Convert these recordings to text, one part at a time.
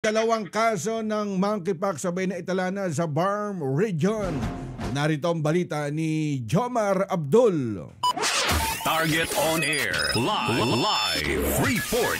Dalawang kaso ng monkeypox sabay na italana sa Barm Region. Narito ang balita ni Jomar Abdul. Target on air. Live report.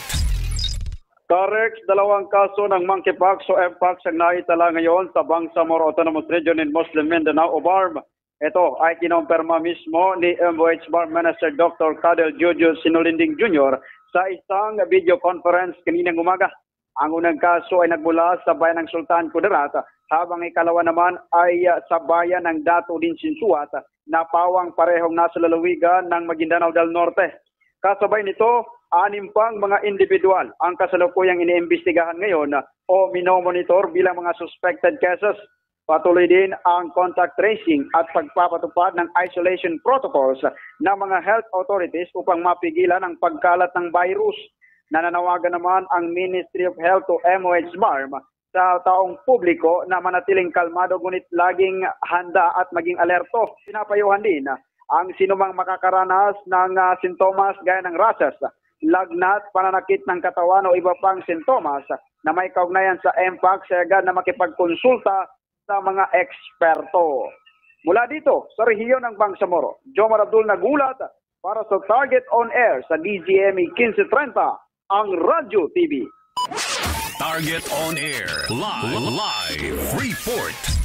Correct, dalawang kaso ng monkeypox o mpox ang naitala ngayon sa Bangsamoro Autonomous Region in Muslim Mindanao o BARM. Ito ay kinumpirma mismo ni MOH BARM Minister Dr. Cadel Jojo Sinulinding Jr. sa isang video conference kaninang umaga. Ang unang kaso ay nagmula sa bayan ng Sultan Kudarat, habang ikalawa naman ay sa bayan ng Dato din Sinsuat na pawang parehong nasa lalawigan ng Maguindanao del Norte. Kasabay nito, 6 pang mga individual ang kasalukuyang iniimbestigahan ngayon o minomonitor bilang mga suspected cases. Patuloy din ang contact tracing at pagpapatupad ng isolation protocols ng mga health authorities upang mapigilan ang pagkalat ng virus. Nananawagan naman ang Ministry of Health to MOH BARM sa taong publiko na manatiling kalmado ngunit laging handa at maging alerto. Pinapayuhan din ang sinumang makakaranas ng sintomas gaya ng rashes, lagnat, pananakit ng katawan o iba pang sintomas na may kaugnayan sa mpox ay agad na makipagkonsulta sa mga eksperto. Mula dito sa rehiyon ng Bangsamoro, Jomar Abdul nagulat para sa Target on Air sa DZME 1530, ang Radyo TV. Target on Air. Live report.